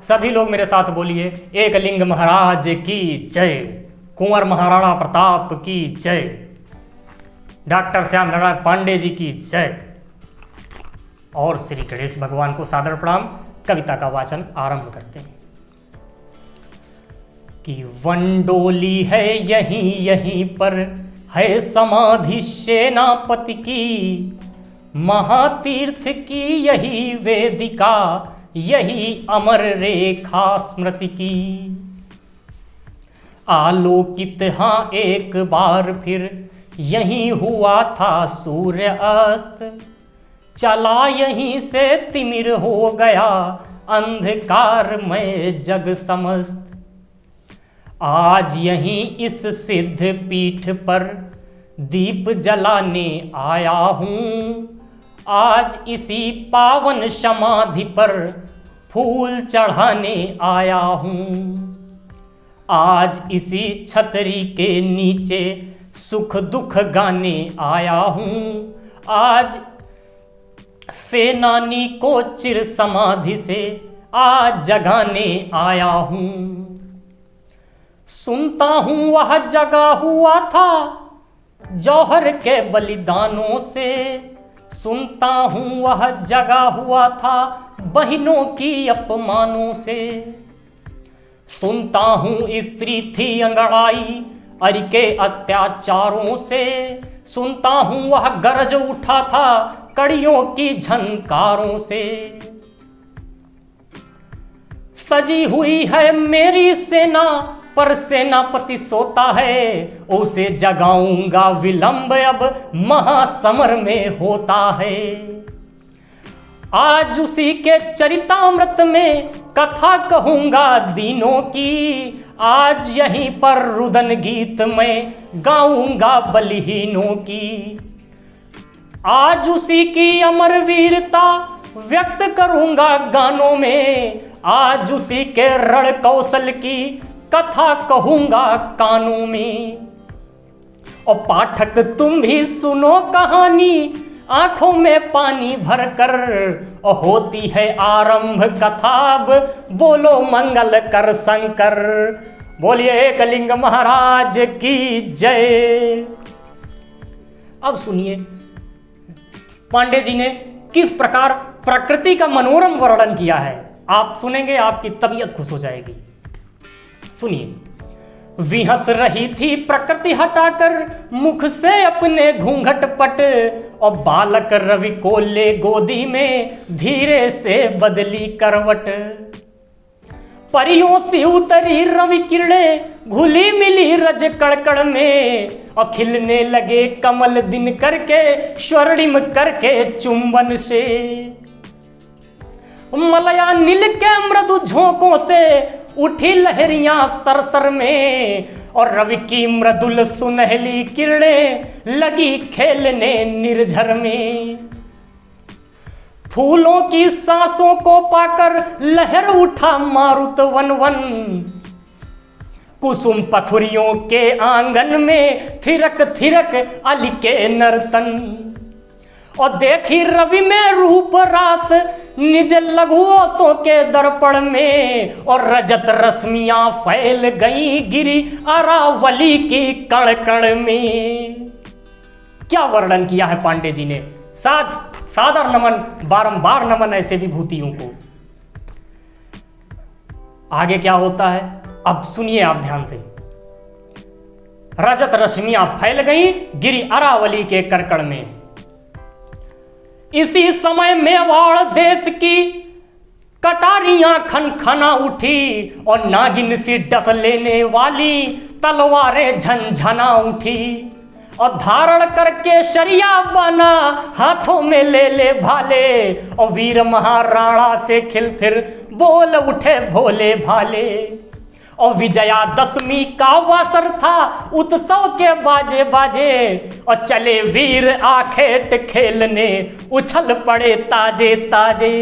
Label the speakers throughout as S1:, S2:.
S1: सभी लोग मेरे साथ बोलिए, एकलिंग महाराज की जय, कुंवर महाराणा प्रताप की जय, डॉक्टर श्याम नारायण पांडे जी की जय। और श्री गणेश भगवान को सादर प्रणाम। कविता का वाचन आरंभ करते हैं कि वनडोली है यहीं यहीं पर है समाधि सेनापति की, महातीर्थ की यही वेदिका, यही अमर रेखा स्मृति की। आलोकित हाँ एक बार फिर यहीं हुआ था सूर्य अस्त, चला यहीं से तिमिर हो गया अंधकार में जग समस्त। आज यहीं इस सिद्ध पीठ पर दीप जलाने आया हूँ, आज इसी पावन समाधि पर फूल चढ़ाने आया हूँ। आज इसी छतरी के नीचे सुख दुख गाने आया हूँ, आज सेनानी को चिर समाधि से आज जगाने आया हूँ। सुनता हूँ वह जगा हुआ था जौहर के बलिदानों से, सुनता हूँ वह जगा हुआ था बहनों की अपमानों से। सुनता हूँ स्त्री थी अंगड़ाई अरि के अत्याचारों से, सुनता हूँ वह गरज उठा था कड़ियों की झनकारों से। सजी हुई है मेरी सेना पर सेनापति सोता है, उसे जगाऊंगा विलंब अब महासमर में होता है। आज उसी के चरितामृत में कथा कहूंगा दीनों की, आज यहीं पर रुदन गीत में गाऊंगा बलहीनों की। आज उसी की अमर वीरता व्यक्त करूंगा गानों में, आज उसी के रण कौशल की कथा कहूंगा कानों में। और पाठक तुम भी सुनो कहानी आंखों में पानी भरकर, और होती है आरंभ कथा अब बोलो मंगल कर शंकर। बोलिए एकलिंग महाराज की जय। अब सुनिए पांडे जी ने किस प्रकार प्रकृति का मनोरम वर्णन किया है। आप सुनेंगे आपकी तबीयत खुश हो जाएगी। सुनिए, विहस रही थी प्रकृति हटाकर मुख से अपने घूंघट पट, और बालक रवि को ले गोदी में धीरे से बदली करवट। परियों सी उतरी रवि किरणें घुली मिली रज कड़कड़ में, और खिलने लगे कमल दिन करके स्वर्णिम करके चुंबन से। मलया नील के मृदु झोंकों से उठी लहरियां सरसर में, और रवि की मृदुल सुनहली किरणें लगी खेलने निर्झर में। फूलों की सांसों को पाकर लहर उठा मारुत वन वन, कुसुम पखुरियों के आंगन में थिरक थिरक अली के नर्तन। और देखी रवि में रूप रास निज लघुओं के दर्पण में, और रजत रश्मियां फैल गई गिरी अरावली की कण कण में। क्या वर्णन किया है पांडे जी ने। सादर नमन, बारंबार नमन ऐसे विभूतियों को। आगे क्या होता है अब सुनिए आप ध्यान से। रजत रश्मियां फैल गई गिरी अरावली के करकड़ में। इसी समय मेवाड़ देश की कटारियां खनखना उठी, और नागिन सी डस लेने वाली तलवारें झनझना उठी। और धारण करके शरिया बना हाथों में ले ले भाले, और वीर महाराणा से खिल फिर बोल उठे भोले भाले। और विजयादशमी का अवसर था उत्सव के बाजे बाजे, और चले वीर आखेट खेलने उछल पड़े ताजे ताजे।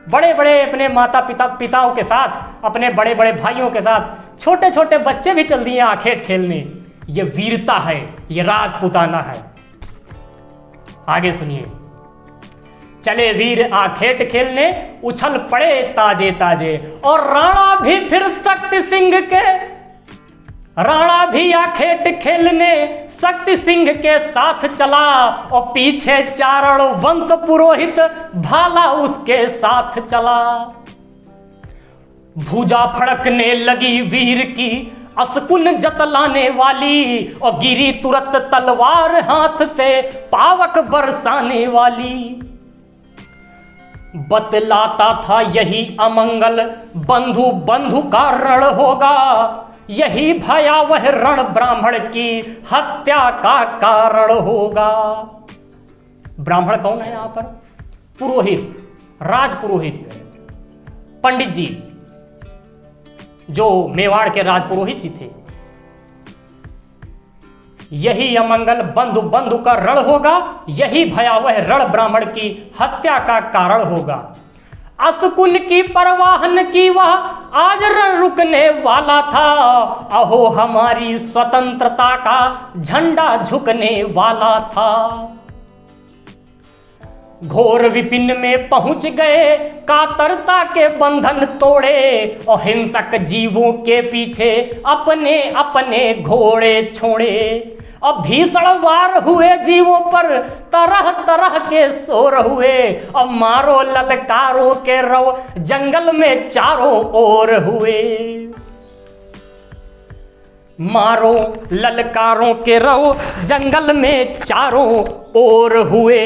S1: बड़े बड़े अपने माता पिताओं के साथ, अपने बड़े बड़े भाइयों के साथ छोटे छोटे बच्चे भी चल दिए आखेट खेलने। ये वीरता है, ये राजपुताना है। आगे सुनिए। चले वीर आखेट खेलने, उछल पड़े ताजे ताजे। और राणा भी फिर शक्ति सिंह के, राणा भी आखेट खेलने शक्ति सिंह के साथ चला। और पीछे चारण वंश पुरोहित भाला उसके साथ चला। भुजा फड़कने लगी वीर की असकुन जतलाने वाली, और गिरी तुरंत तलवार हाथ से पावक बरसाने वाली। बतलाता था यही अमंगल बंधु बंधु का रण होगा, यही भयावह रण ब्राह्मण की हत्या का कारण होगा। ब्राह्मण कौन है यहां पर? पुरोहित, राजपुरोहित, पंडित जी, जो मेवाड़ के राजपुरोहित जी थे। यही अमंगल बंधु बंधु का रण होगा, यही भयावह रण ब्राह्मण की हत्या का कारण होगा। असकुन की परवाह न की वह आज रण रुकने वाला था, अहो हमारी स्वतंत्रता का झंडा झुकने वाला था। घोर विपिन में पहुंच गए, कातरता के बंधन तोड़े, और हिंसक जीवों के पीछे अपने अपने घोड़े छोड़े। अब भीषण वार हुए जीवों पर, तरह तरह के शोर हुए, अब मारो ललकारों के रव जंगल में चारों ओर हुए। मारो ललकारों के रव जंगल में चारों ओर हुए।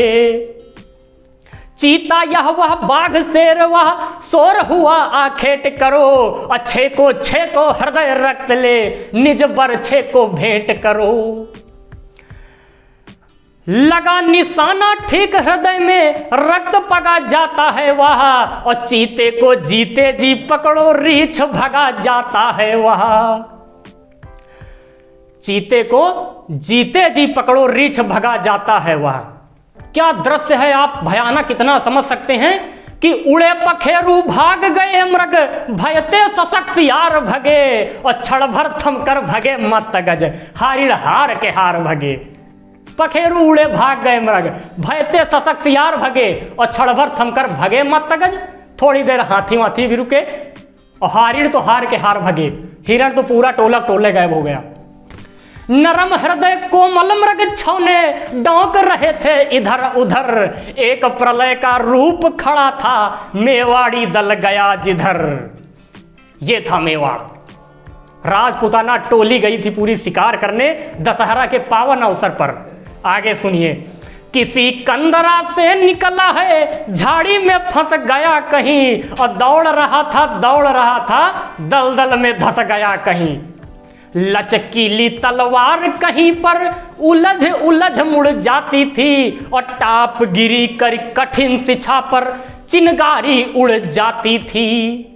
S1: चीता यह वह बाघ शेर वह शोर हुआ आखेट करो, अच्छे को हृदय रक्त ले निज बरछे को भेंट करो। लगा निशाना ठीक हृदय में रक्त पगा जाता है वहाँ, और चीते को जीते जी पकड़ो रीछ भगा जाता है वहाँ। चीते को जीते जी पकड़ो रीछ भगा जाता है वहाँ। क्या दृश्य है, आप भयानक इतना समझ सकते हैं कि उड़े पखेरु भाग गए मृग, भयते सशक सियार भगे, और क्षण भर थम कर भगे मत गज, हारिण हार के हार भगे। पखेरु उड़े भाग गए मृग, भयते सशक सियार भगे, और क्षण भर थम कर भगे मत गज। थोड़ी देर हाथी वाथी भी रुके, और हारिण तो हार के हार भगे, हिरण तो पूरा टोला टोले गायब हो गया। नरम हृदय कोमल मृग छौने डौंक रहे थे इधर उधर, एक प्रलय का रूप खड़ा था मेवाड़ी दल गया जिधर। ये था मेवाड़। राजपुताना टोली गई थी पूरी शिकार करने दशहरा के पावन अवसर पर। आगे सुनिए। किसी कंदरा से निकला है, झाड़ी में फंस गया कहीं, और दौड़ रहा था दलदल में धस गया कहीं। लचकीली तलवार कहीं पर उलझ उलझ मुड़ जाती थी, और टाप गिरी कर कठिन शिक्षा पर चिनगारी उड़ जाती थी।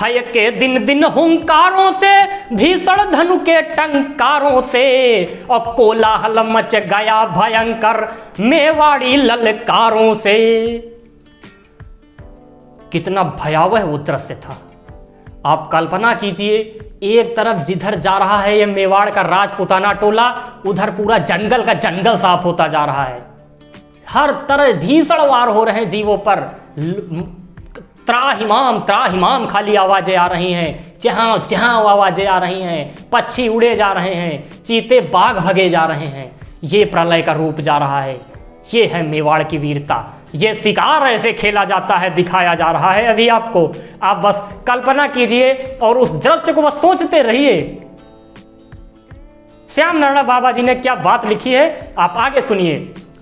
S1: हय के दिन दिन हुंकारों से, भीषण धनु के टंकारों से, और कोलाहल मच गया भयंकर मेवाड़ी ललकारों से। कितना भयावह वो दृश्य था। आप कल्पना कीजिए, एक तरफ जिधर जा रहा है ये मेवाड़ का राजपुताना टोला, उधर पूरा जंगल का जंगल साफ होता जा रहा है। हर तरह भीषण वार हो रहे हैं जीवों पर। त्राहिमाम त्राहिमाम खाली आवाजें आ रही हैं, जहां जहां आवाजें आ रही हैं। पक्षी उड़े जा रहे हैं, चीते बाघ भगे जा रहे हैं। ये प्रलय का रूप जा रहा है। ये है मेवाड़ की वीरता। ये शिकार ऐसे खेला जाता है, दिखाया जा रहा है अभी आपको। आप बस कल्पना कीजिए और उस दृश्य को बस सोचते रहिए। श्याम नारायण बाबा जी ने क्या बात लिखी है आप आगे सुनिए।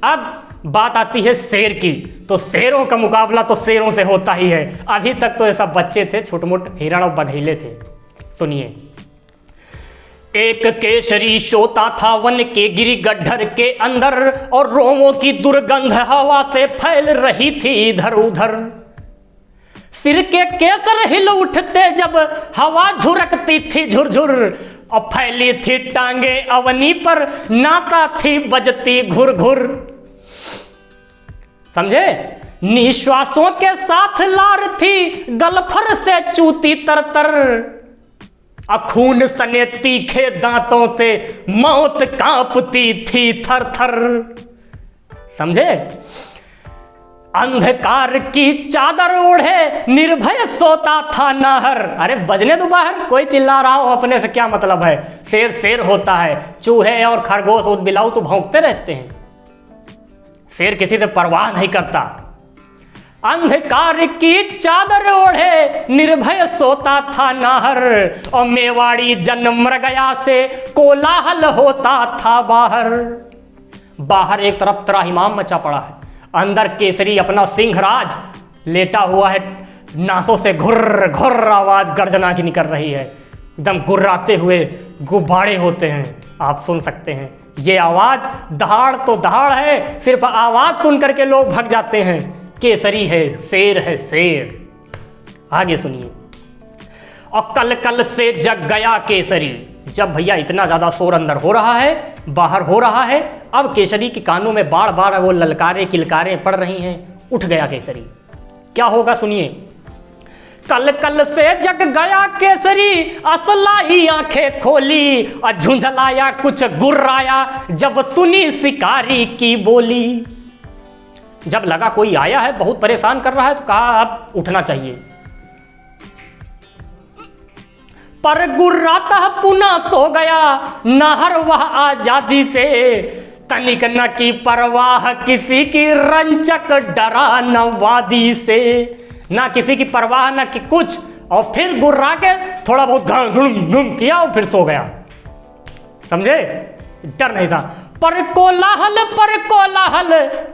S1: अब बात आती है शेर की, तो शेरों का मुकाबला तो शेरों से होता ही है। अभी तक तो ये सब बच्चे थे, छोटे मोटे हिरण और बघेले थे। सुनिए। एक केसरी सोता था वन के गिरी गड्ढर के अंदर, और रोमों की दुर्गंध हवा से फैल रही थी इधर उधर। सिर के केसर हिल उठते जब हवा झुरकती थी झुरझुर, और फैली थी टांगे अवनी पर नाता थी बजती घुर घुर। समझे? निश्वासों के साथ लार थी गलफर से चूती तरतर, खून सने तीखे दांतों से मौत कांपती थी थर थर। समझे? अंधकार की चादर ओढ़े निर्भय सोता था नाहर। अरे बजने तो बाहर, कोई चिल्ला रहा हो अपने से क्या मतलब है। शेर शेर होता है, चूहे और खरगोश और बिलाऊ तो भौंकते रहते हैं, शेर किसी से परवाह नहीं करता। अंधकार की चादर ओढ़े निर्भय सोता था नाहर, और मेवाड़ी जन्म मर गया से कोलाहल होता था बाहर। बाहर एक तरफ त्राहिमाम मचा पड़ा है, अंदर केसरी अपना सिंहराज लेटा हुआ है, नासों से घुर्र घुर्र आवाज गर्जना की निकल रही है, एकदम गुर्राते हुए गुब्बारे होते हैं, आप सुन सकते हैं। ये आवाज दहाड़ तो दहाड़ है, सिर्फ आवाज सुन करके लोग भाग जाते हैं। केसरी है, शेर है, शेर। आगे सुनिए। और कल कल से जग गया केसरी। जब भैया इतना ज्यादा शोर अंदर हो रहा है, बाहर हो रहा है, अब केसरी के कानों में बार बार वो ललकारे किलकारे पड़ रही हैं। उठ गया केसरी। क्या होगा सुनिए। कल कल से जग गया केसरी, असलाई आंखें खोली, और झुंझलाया कुछ गुर्राया, जब सुनी शिकारी की बोली। जब लगा कोई आया है, बहुत परेशान कर रहा है, तो कहा अब उठना चाहिए। पर गुर्राता पुनः सो गया नाहर वह आजादी से, तनिक न की परवाह किसी की, रंचक डरा न वादी से। ना किसी की परवाह ना कि कुछ, और फिर गुर्रा के थोड़ा बहुत घुम किया और फिर सो गया। समझे, डर नहीं था। पर कोलाहल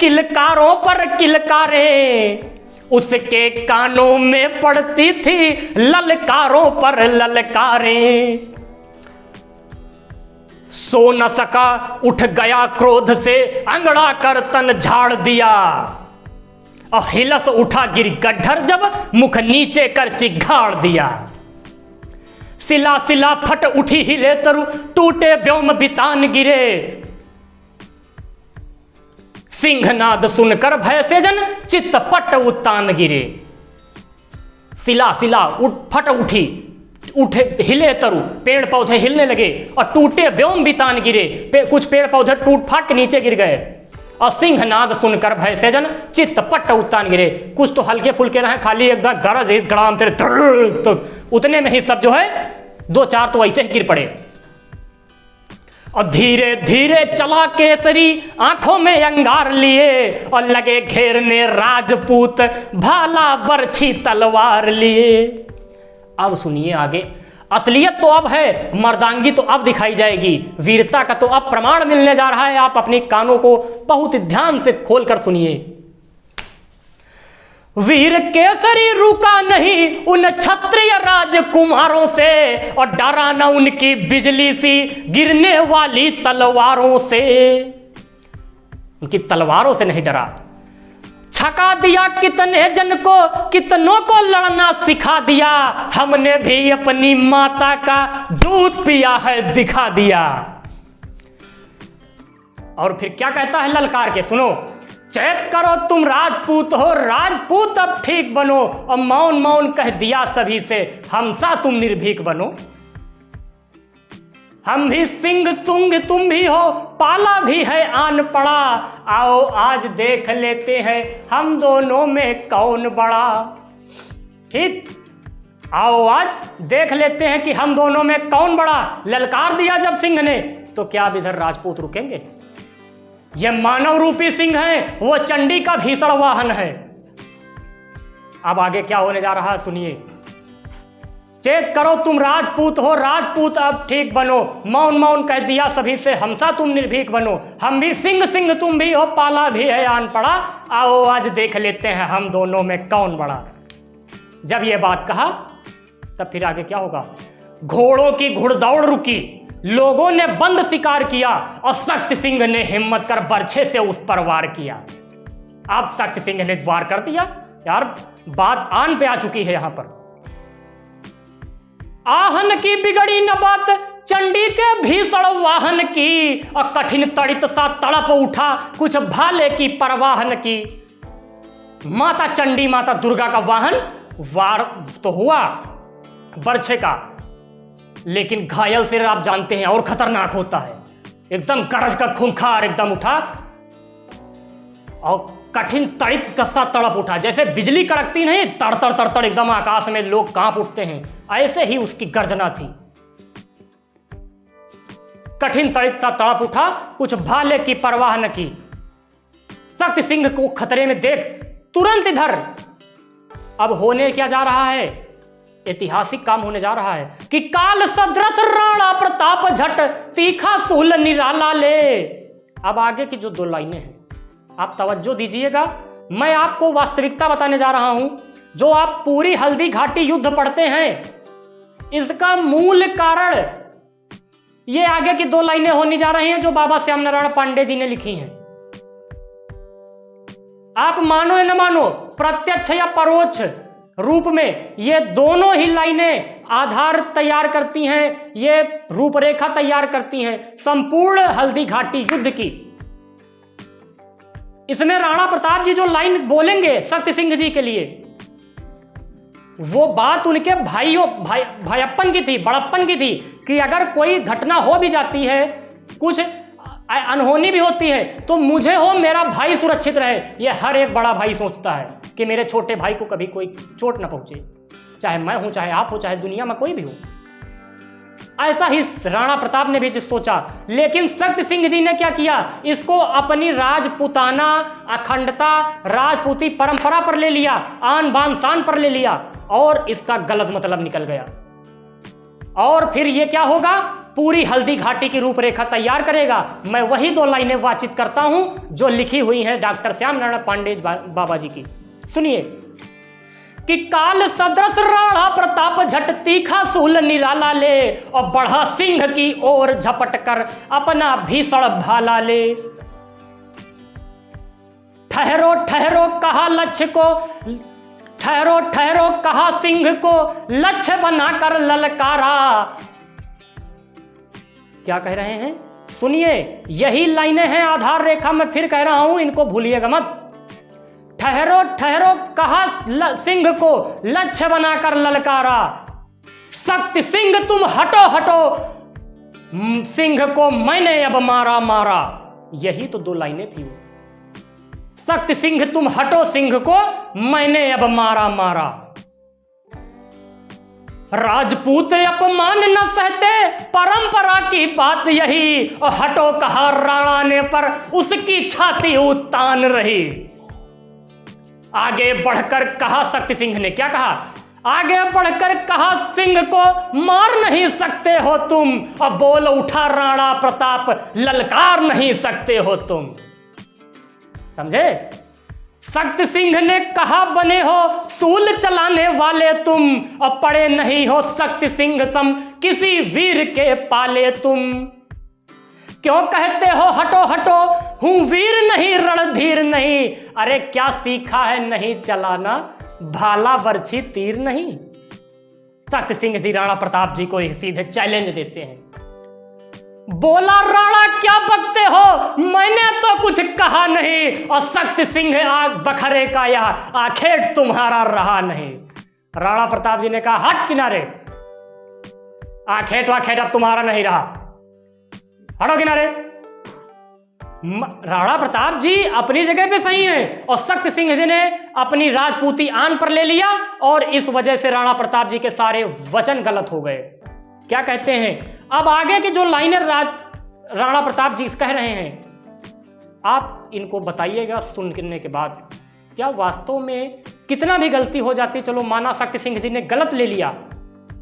S1: किलकारों पर किलकारे, उसके कानों में पड़ती थी ललकारों पर ललकारे। सो न सका, उठ गया क्रोध से, अंगड़ा कर तन झाड़ दिया, और हिलस उठा गिर गड्ढर जब, मुख नीचे कर चिघाड़ दिया। सिला सिला फट उठी हिले तरु, टूटे व्योम बितान गिरे। सिंहनाद सुनकर भय से जन, चित्त पट उत्तान गिरे। सिला सिला फट उठी, उठे हिले तरु, पेड़ पौधे हिलने लगे, और टूटे व्योम बितान गिरे, कुछ पेड़ पौधे टूट फाट के नीचे गिर गए। और सिंहनाद सुनकर भय से जन, चित्त पट उत्तान गिरे। कुछ तो हल्के फुल्के रहे, खाली एकदम गरज गड़ाम तेरे, तो उतने में ही सब जो है दो चार तो ऐसे ही गिर पड़े। और धीरे धीरे चला केसरी, आंखों में अंगार लिए, और लगे घेरने राजपूत, भाला बरछी तलवार लिए। अब सुनिए आगे। असलियत तो अब है, मर्दांगी तो अब दिखाई जाएगी, वीरता का तो अब प्रमाण मिलने जा रहा है। आप अपने कानों को बहुत ध्यान से खोलकर सुनिए। वीर केसरी रुका नहीं उन क्षत्रिय राजकुमारों से, और डरा न उनकी बिजली सी गिरने वाली तलवारों से। उनकी तलवारों से नहीं डरा। छका दिया कितने जन को, कितनों को लड़ना सिखा दिया, हमने भी अपनी माता का दूध पिया है दिखा दिया। और फिर क्या कहता है ललकार के, सुनो। चैत करो तुम राजपूत हो, राजपूत अब ठीक बनो, और मौन मौन कह दिया सभी से, हमसा तुम निर्भीक बनो। हम भी सिंह सुंग तुम भी हो, पाला भी है आन पड़ा, आओ आज देख लेते हैं हम दोनों में कौन बड़ा। ठीक, आओ आज देख लेते हैं कि हम दोनों में कौन बड़ा। ललकार दिया जब सिंह ने, तो क्या अब इधर राजपूत रुकेंगे? ये मानव रूपी सिंह है, वो चंडी का भीषण वाहन है। अब आगे क्या होने जा रहा है सुनिए। चेत करो तुम राजपूत हो, राजपूत अब ठीक बनो, मौन मौन कह दिया सभी से, हमसा तुम निर्भीक बनो। हम भी सिंह सिंह तुम भी हो, पाला भी है आन पड़ा, आओ आज देख लेते हैं हम दोनों में कौन बड़ा। जब ये बात कहा तब फिर आगे क्या होगा। घोड़ों की घुड़दौड़ रुकी, लोगों ने बंद शिकार किया, और शक्ति सिंह ने हिम्मत कर बर्छे से उस पर वार किया। अब शक्ति सिंह ने वार कर दिया। यार बात आन पे आ चुकी है यहां पर। आहन की बिगड़ी न बात चंडी के भीषण वाहन की, और कठिन तड़ित सा तड़प उठा कुछ भाले की परवाह न की। माता चंडी माता दुर्गा का वाहन वार तो हुआ बर्छे का, लेकिन घायल सिर आप जानते हैं और खतरनाक होता है। एकदम गरज का खूंखार एकदम उठा, और कठिन तड़ित का सा तड़प उठा, जैसे बिजली कड़कती नहीं, तड़ तड़ तड़ तड़ एकदम आकाश में लोग कांप उठते हैं, ऐसे ही उसकी गर्जना थी। कठिन तड़ित सा तड़प उठा, कुछ भाले की परवाह न की। शक्ति सिंह को खतरे में देख तुरंत इधर, अब होने क्या जा रहा है, ऐतिहासिक काम होने जा रहा है कि काल सदृश राणा प्रताप झट तीखा सूल निराला ले। अब आगे की जो 2 लाइनें हैं आप तवज्जो दीजिएगा, मैं आपको वास्तविकता बताने जा रहा हूं। जो आप पूरी हल्दी घाटी युद्ध पढ़ते हैं, इसका मूल कारण ये आगे की 2 लाइनें होने जा रही हैं जो बाबा श्याम नारायण पांडे जी ने लिखी हैं। आप मानो या न मानो, प्रत्यक्ष या परोक्ष रूप में ये दोनों ही लाइनें आधार तैयार करती हैं, ये रूपरेखा तैयार करती हैं संपूर्ण हल्दी घाटी युद्ध की। इसमें राणा प्रताप जी जो लाइन बोलेंगे शक्ति सिंह जी के लिए, वो बात उनके भाईअप्पन की थी, बड़प्पन की थी कि अगर कोई घटना हो भी जाती है, कुछ अनहोनी भी होती है, तो मुझे हो, मेरा भाई सुरक्षित रहे। ये हर एक बड़ा भाई सोचता है कि मेरे छोटे भाई को कभी कोई चोट ना पहुंचे, चाहे मैं हूं, चाहे आप हो, चाहे दुनिया में कोई भी हो। ऐसा ही राणा प्रताप ने भी सोचा, लेकिन शक्ति सिंह जी ने क्या किया, इसको अपनी राजपूताना अखंडता, राजपूती परंपरा पर ले लिया, आन बान शान पर ले लिया, और इसका गलत मतलब निकल गया। और फिर ये क्या होगा, पूरी हल्दी घाटी की रूपरेखा तैयार करेगा। मैं वही 2 लाइनें वाचित करता हूं जो लिखी हुई हैं डॉक्टर श्याम नारायण पांडे बाबा जी की। सुनिए कि काल सदृश राणा प्रताप झट तीखा सूल निराला ले, और बढ़ा सिंह की ओर झपट कर अपना भीषण भाला ले। ठहरो ठहरो कहा लक्ष्य को, ठहरो ठहरो कहा सिंह को, लक्ष्य बनाकर ललकारा। क्या कह रहे हैं, सुनिए, यही लाइनें हैं आधार रेखा, मैं फिर कह रहा हूं, इनको भूलिएगा मत। ठहरो ठहरो कहा सिंह को, लक्ष्य बनाकर ललकारा। शक्ति सिंह तुम हटो हटो, सिंह को मैंने अब मारा मारा। यही तो 2 लाइनें थी वो। शक्ति सिंह तुम हटो, सिंह को मैंने अब मारा मारा। राजपूत अपमान न सहते, परंपरा की बात यही, और हटो कहा राणा ने पर उसकी छाती उतान रही। आगे बढ़कर कहा शक्ति सिंह ने, क्या कहा, आगे बढ़कर कहा सिंह को मार नहीं सकते हो तुम, और बोल उठा राणा प्रताप ललकार नहीं सकते हो तुम। समझे, शक्ति सिंह ने कहा बने हो सूल चलाने वाले तुम, और पड़े नहीं हो शक्ति सिंह सम किसी वीर के पाले तुम। क्यों कहते हो हटो हटो, हूं वीर नहीं रणधीर नहीं। अरे क्या सीखा है नहीं चलाना, भाला बर्छी तीर नहीं। शक्ति सिंह जी राणा प्रताप जी को सीधे चैलेंज देते हैं। बोला राणा क्या बकते हो, मैंने तो कुछ कहा नहीं, और शक्ति सिंह आग बखरे का यह आखेट तुम्हारा रहा नहीं। राणा प्रताप जी ने कहा हट किनारे, आखेट वाखेट अब तुम्हारा नहीं रहा, हटो किनारे। राणा प्रताप जी अपनी जगह पे सही हैं, और शक्ति सिंह जी ने अपनी राजपूती आन पर ले लिया, और इस वजह से राणा प्रताप जी के सारे वचन गलत हो गए। क्या कहते हैं, अब आगे की जो लाइनें राणा प्रताप जी कह रहे हैं, आप इनको बताइएगा सुनने के बाद, क्या वास्तव में कितना भी गलती हो जाती, चलो माना शक्ति सिंह जी ने गलत ले लिया,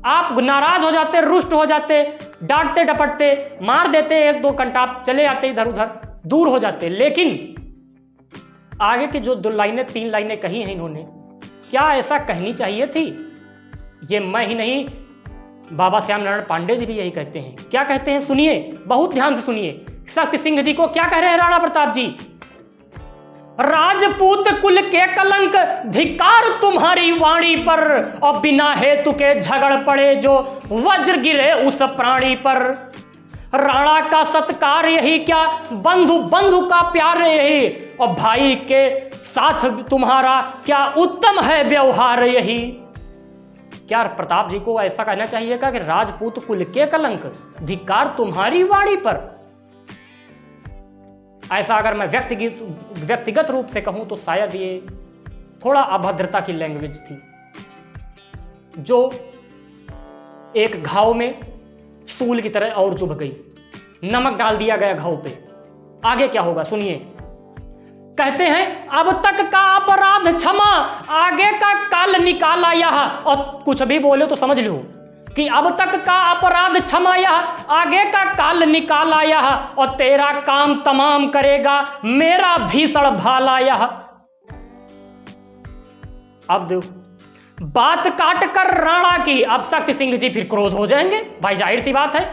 S1: आप नाराज हो जाते, रुष्ट हो जाते, डांटते डपटते, मार देते, 1-2 कंटाप चले आते इधर उधर, दूर हो जाते, लेकिन आगे की जो 2 लाइनें 3 लाइनें कही हैं इन्होंने, क्या ऐसा कहनी चाहिए थी? ये मैं ही नहीं, बाबा श्याम नारायण पांडे जी भी यही कहते हैं। क्या कहते हैं सुनिए, बहुत ध्यान से सुनिए, शक्ति सिंह जी को क्या कह रहे हैं राणा प्रताप जी। राजपूत कुल के कलंक धिकार तुम्हारी वाणी पर, और बिना हेतु के झगड़ पड़े जो वज्र गिरे उस प्राणी पर। राणा का सत्कार यही क्या, बंधु बंधु का प्यार यही, और भाई के साथ तुम्हारा क्या उत्तम है व्यवहार यही। क्या प्रताप जी को ऐसा कहना चाहिए कि राजपूत कुल के कलंक धिक्कार तुम्हारी वाणी पर। ऐसा अगर मैं व्यक्तिगत रूप से कहूं तो शायद ये थोड़ा अभद्रता की लैंग्वेज थी, जो एक घाव में सूल की तरह और चुभ गई। नमक डाल दिया गया घाव पे। आगे क्या होगा सुनिए। कहते हैं अब तक का अपराध क्षमा, आगे का काल निकाला यह। और कुछ भी बोले तो समझ लो कि अब तक का अपराध क्षमा यह, आगे का काल निकाला यह। और तेरा काम तमाम करेगा मेरा भीषण भाला यह। अब देखो बात काट कर राणा की। अब शक्ति सिंह जी फिर क्रोध हो जाएंगे, भाई जाहिर सी बात है,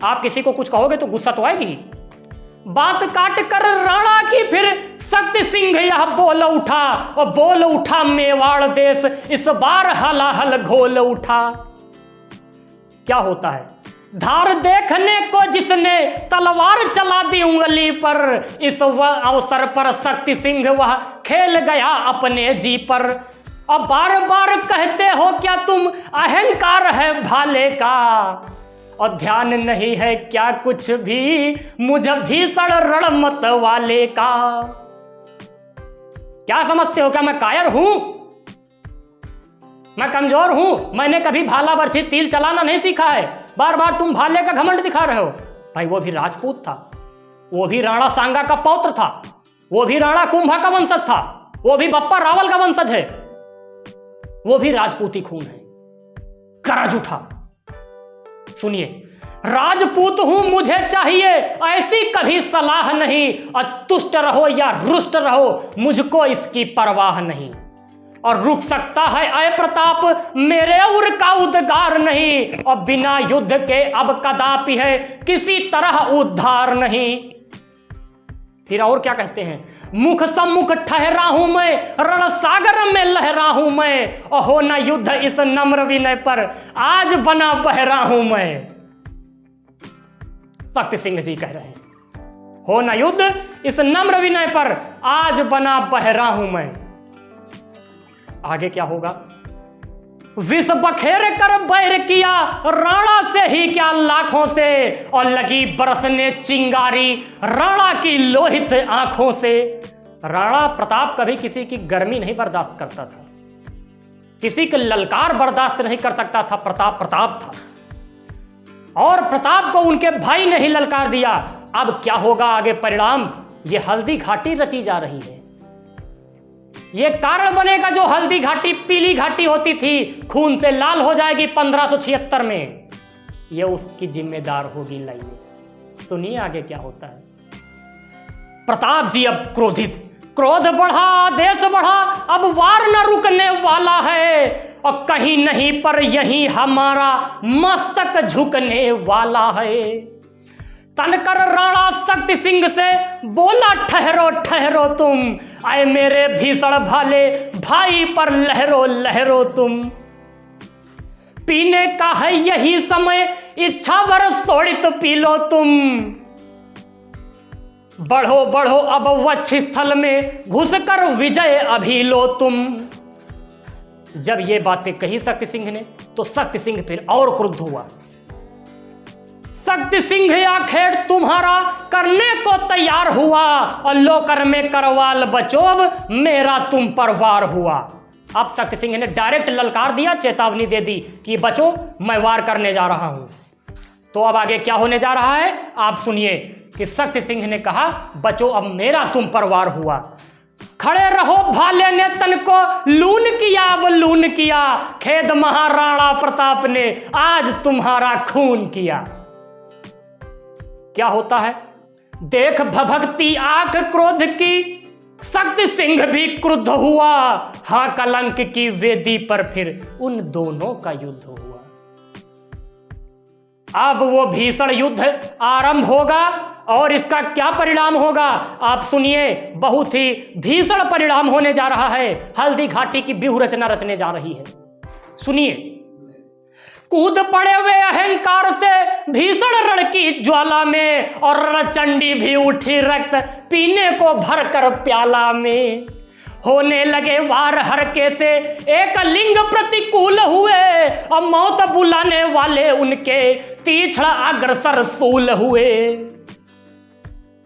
S1: आप किसी को कुछ कहोगे तो गुस्सा तो आएगी। बात काट कर राणा की फिर शक्ति सिंह यह बोल उठा। और बोल उठा मेवाड़ देश इस बार हलाहल घोल उठा। क्या होता है, धार देखने को जिसने तलवार चला दी उंगली पर, इस अवसर पर शक्ति सिंह वह खेल गया अपने जी पर। और बार बार कहते हो क्या तुम अहंकार है भाले का, और ध्यान नहीं है क्या कुछ भी मुझ भीषण रणमत वाले का। क्या समझते हो, क्या मैं कायर हूं, मैं कमजोर हूं? मैंने कभी भाला बर्छी तीर चलाना नहीं सीखा है, बार बार तुम भाले का घमंड दिखा रहे हो। भाई वो भी राजपूत था, वो भी राणा सांगा का पौत्र था, वो भी राणा कुंभा का वंशज था, वो भी बप्पा रावल का वंशज है, वो भी राजपूती खून है। गरज उठा। सुनिए, राजपूत हूं मुझे चाहिए ऐसी कभी सलाह नहीं, और तुष्ट रहो या रुष्ट रहो मुझको इसकी परवाह नहीं। और रुक सकता है अय प्रताप मेरे उर का उद्गार नहीं, और बिना युद्ध के अब कदापि है किसी तरह उद्धार नहीं। फिर और क्या कहते हैं, मुख सम्मुख ठहरा हूं मैं, रण सागर में लहरा हूं मैं, और हो न युद्ध इस नम्र विनय पर, आज बना बहरा हूं मैं। शक्ति सिंह जी कह रहे हैं, हो न युद्ध इस नम्र विनय पर, आज बना बहरा हूं मैं। आगे क्या होगा, विष बखेर कर बैर किया राणा से ही क्या लाखों से, और लगी बरसने चिंगारी राणा की लोहित आंखों से। राणा प्रताप कभी किसी की गर्मी नहीं बर्दाश्त करता था, किसी के ललकार बर्दाश्त नहीं कर सकता था। प्रताप प्रताप था, और प्रताप को उनके भाई ने ही ललकार दिया। अब क्या होगा आगे परिणाम, ये हल्दी घाटी रची जा रही है। ये कारण बनेगा जो हल्दी घाटी पीली घाटी होती थी, खून से लाल हो जाएगी 1576 में। ये उसकी जिम्मेदार होगी लाइए। सुनिए आगे क्या होता है। प्रताप जी अब क्रोधित, क्रोध बढ़ा देश बढ़ा, अब वार न रुकने वाला है, और कहीं नहीं पर यहीं हमारा मस्तक झुकने वाला है। तनकर राणा शक्ति सिंह से बोला ठहरो ठहरो तुम, आए मेरे भीषण भाले भाई पर लहरो लहरो तुम। पीने का है यही समय इच्छा भर सोड़ित पी लो तुम, बढ़ो बढ़ो अब वक्ष स्थल में घुसकर विजय अभी लो तुम। जब ये बातें कही शक्ति सिंह ने तो शक्ति सिंह फिर और क्रुद्ध हुआ। शक्ति सिंह आखिर तुम्हारा करने को तैयार हुआ, और लोकर में करवाल बचोब मेरा तुम पर वार हुआ। अब शक्ति सिंह ने डायरेक्ट ललकार दिया, चेतावनी दे दी कि बचो मैं वार करने जा रहा हूं। तो अब आगे क्या होने जा रहा है आप सुनिए कि शक्ति सिंह ने कहा बचो अब मेरा तुम पर वार हुआ। खड़े रहो भाले ने तन को लून किया, अब लून किया, खेद महाराणा प्रताप ने आज तुम्हारा खून किया। क्या होता है, देख भभकती आंख क्रोध की शक्ति सिंह भी क्रुद्ध हुआ। हाँ कलंक की वेदी पर फिर उन दोनों का युद्ध हुआ। अब वो भीषण युद्ध आरंभ होगा, और इसका क्या परिणाम होगा आप सुनिए। बहुत ही भीषण परिणाम होने जा रहा है। हल्दी घाटी की व्यूह रचना रचने जा रही है। सुनिए, कूद पड़े हुए अहंकार से भीषण रण की ज्वाला में, और रणचंडी भी उठी रक्त पीने को भरकर प्याला में। होने लगे वार हरके से एक लिंग प्रतिकूल हुए, और मौत बुलाने वाले उनके तीक्ष्ण अग्रसर सूल हुए।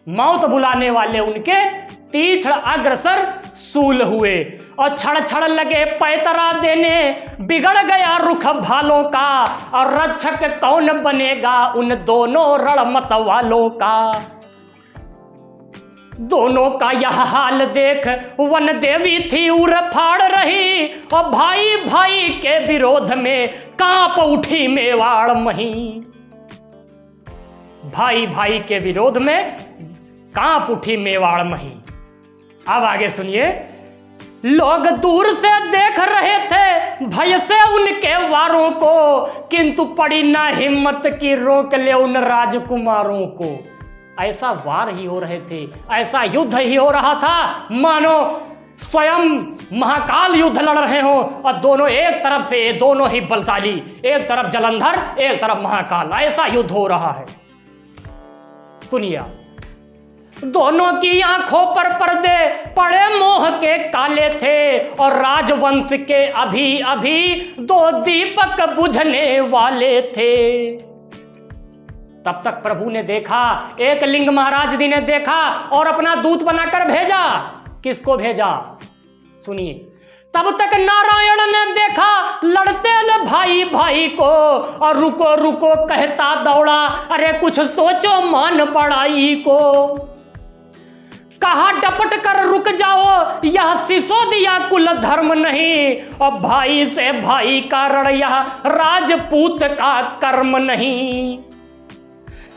S1: मौत बुलाने वाले उनके तीक्ष्ण अग्रसर सूल हुए और छड़ छड़ लगे पैतरा देने, बिगड़ गया रुख भालों का, और रक्षक कौन बनेगा उन दोनों रणमत वालों का। दोनों का यह हाल देख वन देवी थी उर फाड़ रही, और भाई भाई के विरोध में कांप उठी मेवाड़ मही। भाई भाई के विरोध में कांप उठी मेवाड़ मही। अब आगे सुनिए। लोग दूर से देख रहे थे भय से उनके वारों को, किंतु पड़ी ना हिम्मत की रोक ले उन राजकुमारों को। ऐसा वार ही हो रहे थे, ऐसा युद्ध ही हो रहा था मानो स्वयं महाकाल युद्ध लड़ रहे हो, और दोनों एक तरफ से दोनों ही बलशाली, एक तरफ जलंधर एक तरफ महाकाल, ऐसा युद्ध हो रहा है। सुनिए। दोनों की आंखों पर पर्दे पड़े मोह के काले थे, और राजवंश के अभी अभी दो दीपक बुझने वाले थे। तब तक प्रभु ने देखा, एक लिंग महाराज जी ने देखा और अपना दूत बनाकर भेजा। किसको भेजा? सुनिए। तब तक नारायण ने देखा लड़ते न भाई भाई को, और रुको रुको कहता दौड़ा, अरे कुछ सोचो मान बढ़ाई को। कहा डपट कर रुक जाओ, यह सिसोदिया कुल धर्म नहीं, और भाई से भाई का रण यह राजपूत का कर्म नहीं।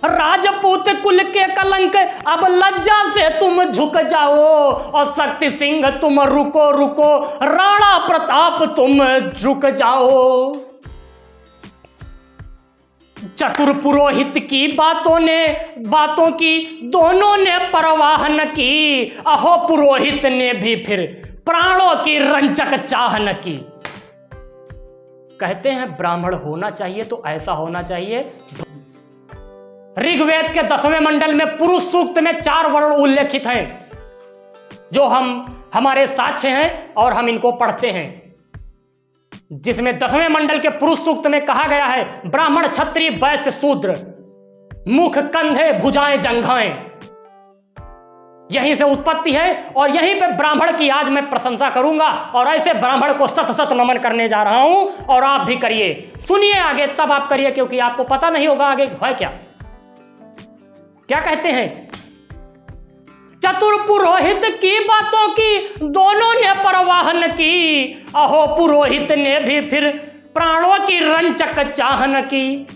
S1: राजपूत कुल के कलंक अब लज्जा से तुम झुक जाओ, और शक्ति सिंह तुम रुको रुको, राणा प्रताप तुम झुक जाओ। चतुर पुरोहित की बातों की दोनों ने परवाह न की, अहो पुरोहित ने भी फिर प्राणों की रंचक चाह न की। कहते हैं ब्राह्मण होना चाहिए तो ऐसा होना चाहिए। ऋग्वेद के 10वें मंडल में पुरुष सूक्त में 4 वर्ण उल्लेखित हैं, जो हमारे साक्ष्य हैं और हम इनको पढ़ते हैं, जिसमें 10वें मंडल के पुरुष सूक्त में कहा गया है ब्राह्मण क्षत्रिय वैश्य शूद्र, मुख कंधे भुजाएं जंघाएं। यहीं से उत्पत्ति है, और यहीं पे ब्राह्मण की आज मैं प्रशंसा करूंगा, और ऐसे ब्राह्मण को सत सत नमन करने जा रहा हूं, और आप भी करिए। सुनिए आगे, तब आप करिए, क्योंकि आपको पता नहीं होगा आगे है क्या कहते हैं। चतुर पुरोहित की बातों की दोनों ने परवाह न की, अहो पुरोहित ने भी फिर प्राणों की रंचक चाह न की।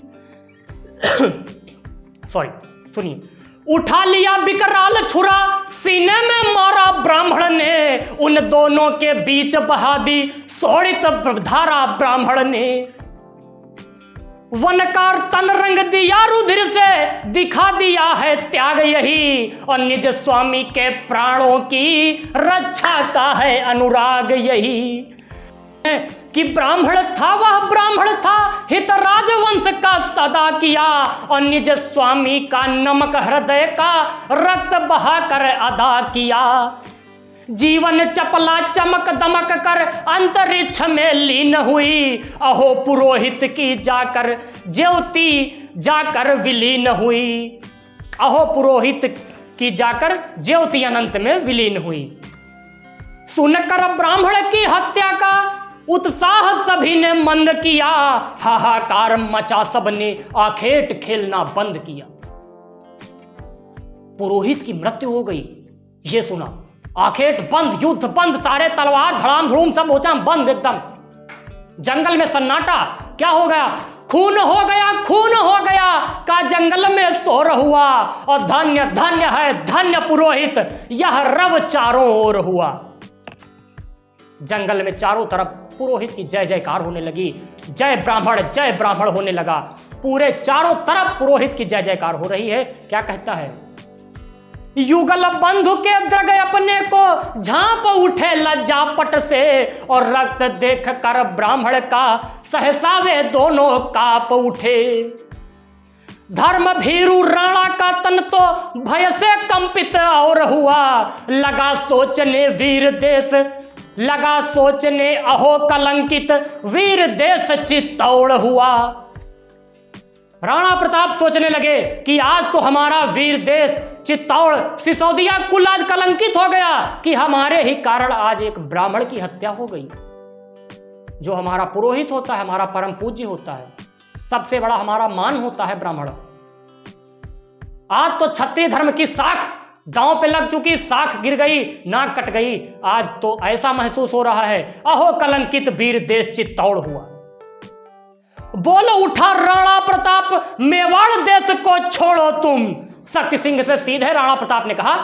S1: सॉरी, सुनिए। उठा लिया विकराल छुरा, सीने में मारा ब्राह्मण ने, उन दोनों के बीच बहा दी शोणित धारा ब्राह्मण ने। वनकार तन रंग दिया रुधिर से, दिखा दिया है त्याग यही, और निज स्वामी के प्राणों की रक्षा का है अनुराग यही। कि ब्राह्मण था वह ब्राह्मण था, हित राजवंश का सदा किया, और निज स्वामी का नमक हृदय का रक्त बहाकर अदा किया। जीवन चपला चमक दमक कर अंतरिक्ष में लीन हुई, अहो पुरोहित की जाकर ज्योति जाकर विलीन हुई। अहो पुरोहित की जाकर ज्योति अनंत में विलीन हुई। सुनकर ब्राह्मण की हत्या का उत्साह सभी ने मंद किया, हाहाकार मचा सबने आखेट खेलना बंद किया। पुरोहित की मृत्यु हो गई, ये सुना, आखेट बंद, युद्ध बंद, सारे तलवार धड़ाम धड़ूम सब होता बंद एकदम। जंगल में सन्नाटा। क्या हो गया? खून हो गया, खून हो गया का जंगल में शोर हुआ, और धन्य धन्य है धन्य पुरोहित, यह रव चारों ओर हुआ। जंगल में चारों तरफ पुरोहित की जय जयकार होने लगी, जय ब्राह्मण होने लगा। पूरे चारों तरफ पुरोहित की जय जयकार हो रही है। क्या कहता है? युगल बंधु के द्रग अपने को झांप उठे लज्जा पट से, और रक्त देख कर ब्राह्मण का सहसा वे दोनों काप उठे। धर्म भीरु राणा का तन तो भय से कंपित और हुआ, लगा सोचने वीर देश, लगा सोचने अहो कलंकित, वीर देश चित्तौड़ हुआ। राणा प्रताप सोचने लगे कि आज तो हमारा वीर देश चित्तौड़ सिसोदिया कुल आज कलंकित हो गया कि हमारे ही कारण आज एक ब्राह्मण की हत्या हो गई, जो हमारा पुरोहित होता है, हमारा परम पूज्य होता है, सबसे बड़ा हमारा मान होता है ब्राह्मण। आज तो क्षत्रिय धर्म की साख दांव पे लग चुकी, साख गिर गई, नाक कट गई। आज तो ऐसा महसूस हो रहा है, अहो कलंकित वीर देश चित्तौड़ हुआ। बोल उठा राणा प्रताप, मेवाड़ देश को छोड़ो तुम। शक्ति सिंह से सीधे राणा प्रताप ने कहा,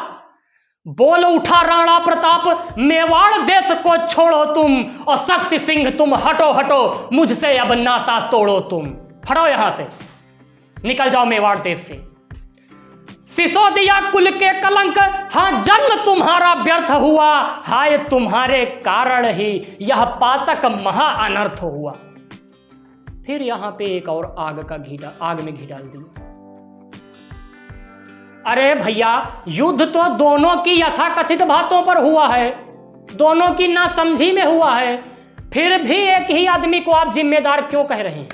S1: बोल उठा राणा प्रताप, मेवाड़ देश को छोड़ो तुम, और शक्ति सिंह तुम हटो हटो, मुझसे अब नाता तोड़ो तुम। हटो यहां से, निकल जाओ मेवाड़ देश से। सिसोदिया कुल के कलंक, हां जन्म तुम्हारा व्यर्थ हुआ, हाय तुम्हारे कारण ही यह पातक महा अनर्थ हुआ। फिर यहां पे एक और आग में घी डाल दिया। अरे भैया, युद्ध तो दोनों की यथाकथित बातों पर हुआ है, दोनों की नासमझी में हुआ है, फिर भी एक ही आदमी को आप जिम्मेदार क्यों कह रहे हैं?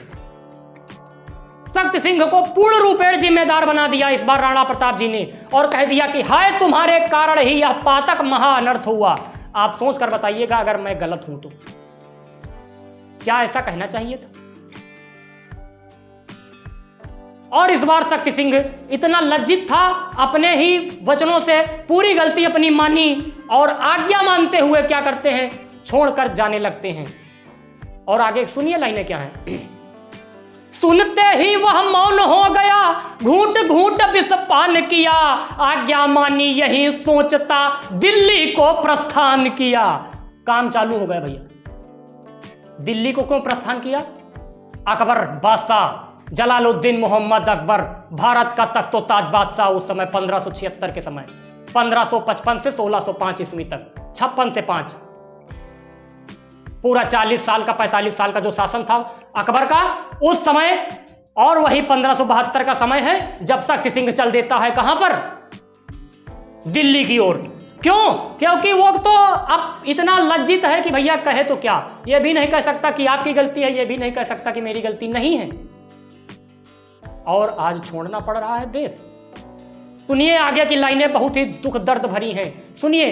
S1: शक्ति सिंह को पूर्ण रूपेण जिम्मेदार बना दिया इस बार राणा प्रताप जी ने, और कह दिया कि हाय तुम्हारे कारण ही यह पातक महा अनर्थ हुआ। आप सोच कर बताइएगा अगर मैं गलत हूं तो क्या ऐसा कहना चाहिए था? और इस बार शक्ति सिंह इतना लज्जित था, अपने ही वचनों से पूरी गलती अपनी मानी और आज्ञा मानते हुए क्या करते हैं, छोड़कर जाने लगते हैं। और आगे सुनिए लाइनें क्या हैं। सुनते ही वह मौन हो गया, घूंट घूंट विषपान किया, आज्ञा मानी यही सोचता दिल्ली को प्रस्थान किया। काम चालू हो गया भैया। दिल्ली को क्यों प्रस्थान किया? अकबर बादशाह जलालुद्दीन मोहम्मद अकबर, भारत का तख्तो-ताज बादशाह उस समय 1576 के समय, 1555 से 1605 ईस्वी तक, 56 से 5, पूरा 40 साल का 45 साल का जो शासन था अकबर का उस समय, और वही 1572 का समय है जब शक्ति सिंह चल देता है कहां पर? दिल्ली की ओर। क्यों? क्योंकि वो तो अब इतना लज्जित है कि भैया कहे तो क्या, ये भी नहीं कह सकता कि आपकी गलती है, ये भी नहीं कह सकता कि मेरी गलती नहीं है, और आज छोड़ना पड़ रहा है देश। सुनिए आगे की लाइनें बहुत ही दुख दर्द भरी हैं, सुनिए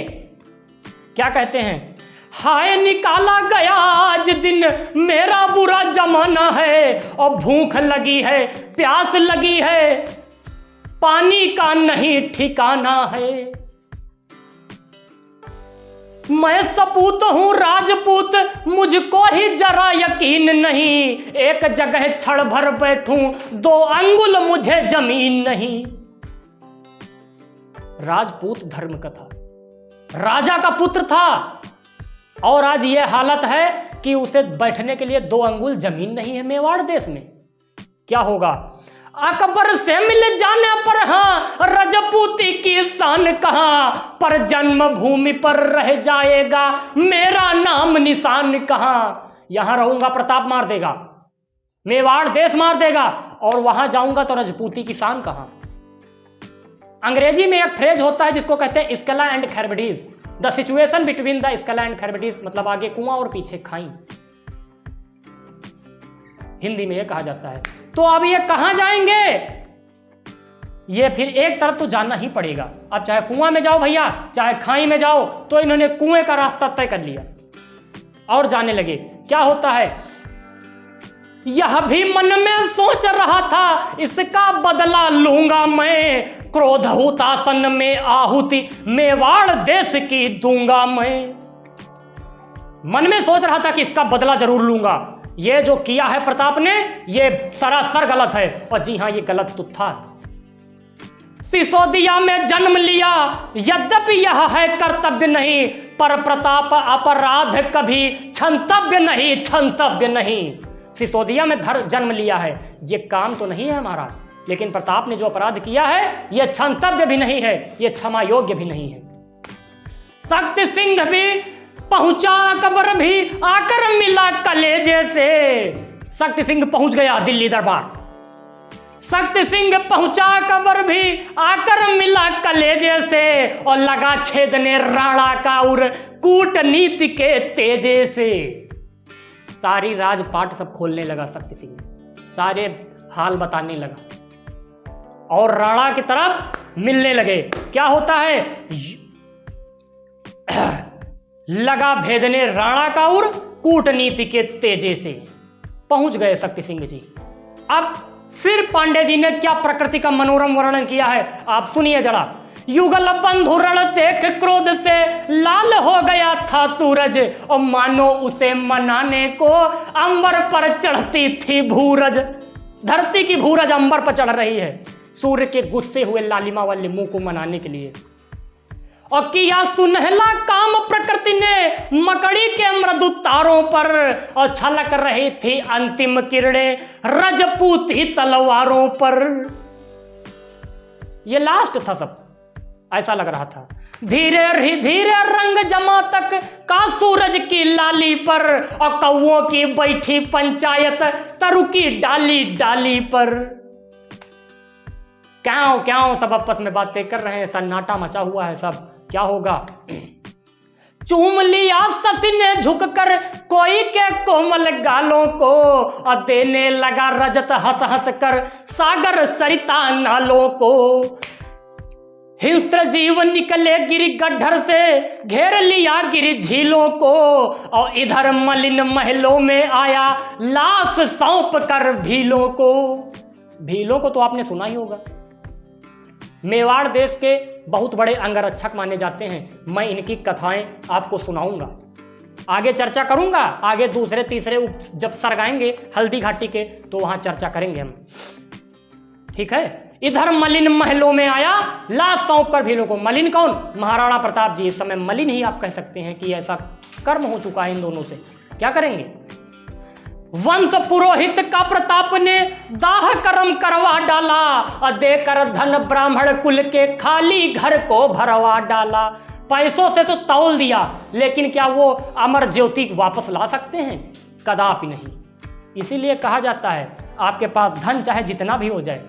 S1: क्या कहते हैं। हाय निकाला गया आज दिन, मेरा बुरा जमाना है, और भूख लगी है, प्यास लगी है, पानी का नहीं ठिकाना है। मैं सपूत हूं राजपूत, मुझको ही जरा यकीन नहीं, एक जगह क्षण भर बैठूं, 2 अंगुल मुझे जमीन नहीं। राजपूत धर्म का था, राजा का पुत्र था, और आज यह हालत है कि उसे बैठने के लिए 2 अंगुल जमीन नहीं है मेवाड़ देश में। क्या होगा? अकबर से मिल जाने पर हां रजपूती की शान कहां, पर जन्मभूमि पर रह जाएगा मेरा नाम निशान कहां। यहां रहूंगा प्रताप मार देगा, मेवाड़ देश मार देगा, और वहां जाऊंगा तो रजपूती की शान कहां। अंग्रेजी में एक फ्रेज होता है जिसको कहते हैं Scylla and Charybdis, the situation between the Scylla and Charybdis, मतलब आगे कुआं और पीछे खाई, हिंदी में यह कहा जाता है। तो अब ये कहां जाएंगे? ये फिर एक तरफ तो जाना ही पड़ेगा। अब चाहे कुआं में जाओ भैया, चाहे खाई में जाओ, तो इन्होंने कुएं का रास्ता तय कर लिया और जाने लगे। क्या होता है? यह भी मन में सोच रहा था, इसका बदला लूंगा मैं, क्रोध हुतासन में आहुति मेवाड़ देश की दूंगा मैं। मन में सोच रहा था कि इसका बदला जरूर लूंगा, ये जो किया है प्रताप ने ये सरासर गलत है। और जी हां, ये गलत तो था। सिसोदिया में जन्म लिया, यद्यपि यह है कर्तव्य नहीं, पर प्रताप अपराध कभी क्षंतव्य नहीं, क्षंतव्य नहीं। सिसोदिया में जन्म लिया है, ये काम तो नहीं है हमारा, लेकिन प्रताप ने जो अपराध किया है यह क्षंतव्य भी नहीं है, यह क्षमा योग्य भी नहीं है। शक्ति सिंह भी पहुंचा, अकबर भी आकर मिला कलेजे से। शक्ति सिंह पहुंच गया दिल्ली दरबार, शक्ति सिंह पहुंचा, अकबर भी आकर मिला कलेजे से, और लगा छेदने राणा का उर कूटनीति के तेजे से। सारी राजपाट सब खोलने लगा शक्ति सिंह, सारे हाल बताने लगा और राणा की तरफ मिलने लगे। क्या होता है, लगा भेदने राणा का उर कूटनीति के तेजे से पहुंच गए शक्ति सिंह जी। अब फिर पांडे जी ने क्या प्रकृति का मनोरम वर्णन किया है, आप सुनिए जरा। युगल बंधु रण देख क्रोध से लाल हो गया था सूरज, और मानो उसे मनाने को अंबर पर चढ़ती थी भूरज। धरती की भूरज अंबर पर चढ़ रही है सूर्य के गुस्से हुए लालिमा वाले मुंह को मनाने के लिए। और किया सुनहला काम प्रकृति ने मकड़ी के मृदु तारों पर, और छलक रही थी अंतिम किरणें रजपूती तलवारों पर। ये लास्ट था सब, ऐसा लग रहा था। धीरे धीरे रंग जमा तक का सूरज की लाली पर, और कौओं की बैठी पंचायत तरु की डाली डाली पर। क्यों क्यों सब आपस में बातें कर रहे हैं, सन्नाटा मचा हुआ है सब। क्या होगा, चूम लिया शशि ने झुककर कोई के कोमल गालों को, और देने लगा रजत हंस हंस कर सागर सरिता नालों को। हिंस्र जीव निकले गिरी गड्ढर से घेर लिया गिरी झीलों को, और इधर मलिन महलों में आया लाश सौंप कर भीलों को। भीलों को तो आपने सुना ही होगा, मेवाड़ देश के बहुत बड़े अंगरक्षक माने जाते हैं। मैं इनकी कथाएं आपको सुनाऊंगा, आगे चर्चा करूंगा। आगे दूसरे तीसरे जब सरगाएंगे हल्दी घाटी के तो वहां चर्चा करेंगे हम, ठीक है। इधर मलिन महलों में आया लाश सौंप कर भीलों को। मलिन कौन, महाराणा प्रताप जी। इस समय मलिन ही आप कह सकते हैं कि ऐसा कर्म हो चुका है इन दोनों से। क्या करेंगे, वंश पुरोहित का प्रताप ने दाह कर्म करवा डाला, और देकर धन ब्राह्मण कुल के खाली घर को भरवा डाला। पैसों से तो तौल दिया, लेकिन क्या वो अमर ज्योति वापस ला सकते हैं, कदापि नहीं। इसीलिए कहा जाता है आपके पास धन चाहे जितना भी हो जाए,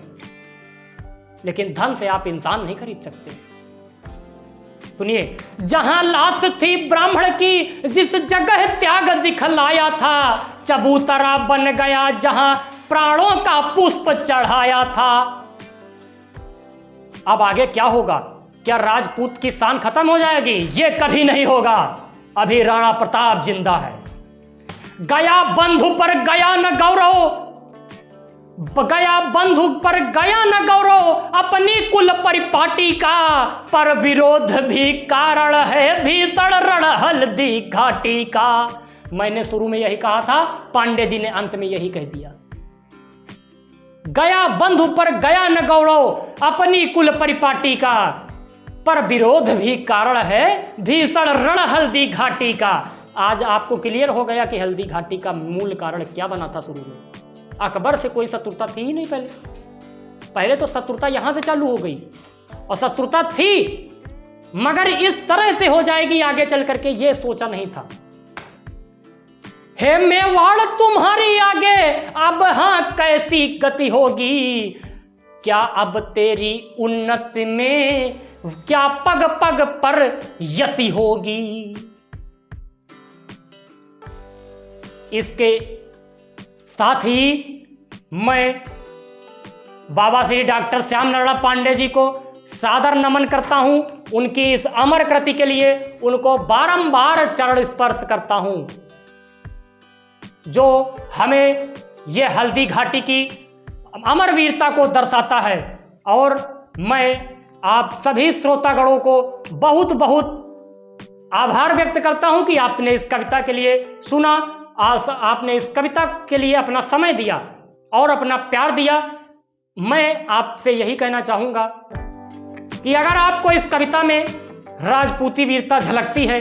S1: लेकिन धन से आप इंसान नहीं खरीद सकते। सुनिए, जहां लाश थी ब्राह्मण की जिस जगह त्याग दिखलाया था, चबूतरा बन गया जहां प्राणों का पुष्प चढ़ाया था। अब आगे क्या होगा, क्या राजपूत की शान खत्म हो जाएगी? ये कभी नहीं होगा। अभी राणा प्रताप जिंदा है। गया बंधु पर गया न गौरव, गया बंधु पर गया न गौरव अपनी कुल परिपाटी का, पर विरोध भी कारण है भीषण रण हल्दी घाटी का। मैंने शुरू में यही कहा था, पांडे जी ने अंत में यही कह दिया। गया बंधु पर गया न गौरव अपनी कुल परिपाटी का, पर विरोध भी कारण है भीषण रण हल्दी घाटी का। आज आपको क्लियर हो गया कि हल्दी घाटी का मूल कारण क्या बना था। शुरू में अकबर से कोई शत्रुता थी ही नहीं। पहले तो शत्रुता यहां से चालू हो गई, और शत्रुता थी मगर इस तरह से हो जाएगी आगे चल करके, ये सोचा नहीं था। हे मेवाड़ तुम्हारी आगे अब हां कैसी गति होगी, क्या अब तेरी उन्नति में क्या पग पग पर यति होगी। इसके साथ ही मैं बाबा श्री डॉक्टर श्याम नारायण पांडे जी को सादर नमन करता हूं। उनकी इस अमर कृति के लिए उनको बारंबार चरण स्पर्श करता हूं, जो हमें यह हल्दी घाटी की अमर वीरता को दर्शाता है। और मैं आप सभी श्रोतागणों को बहुत बहुत आभार व्यक्त करता हूं कि आपने इस कविता के लिए सुना, आपने इस कविता के लिए अपना समय दिया और अपना प्यार दिया। मैं आपसे यही कहना चाहूंगा कि अगर आपको इस कविता में राजपूती वीरता झलकती है,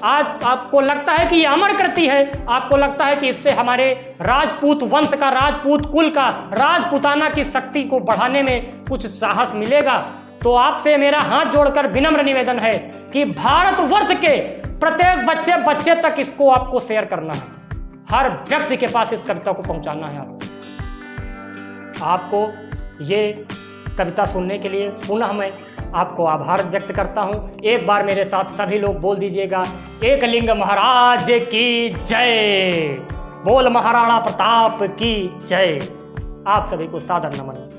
S1: आज आपको लगता है कि ये अमर कृति है, आपको लगता है कि इससे हमारे राजपूत वंश का, राजपूत कुल का, राजपूताना की शक्ति को बढ़ाने में कुछ साहस मिलेगा, तो आपसे मेरा हाथ जोड़कर विनम्र निवेदन है कि भारतवर्ष के प्रत्येक बच्चे तक इसको आपको शेयर करना है। हर व्यक्ति के पास इस कविता को पहुंचाना है। आपको ये कविता सुनने के लिए पुनः मैं आपको आभार व्यक्त करता हूं। एक बार मेरे साथ सभी लोग बोल दीजिएगा, एकलिंग महाराज की जय, बोल महाराणा प्रताप की जय। आप सभी को सादर नमन।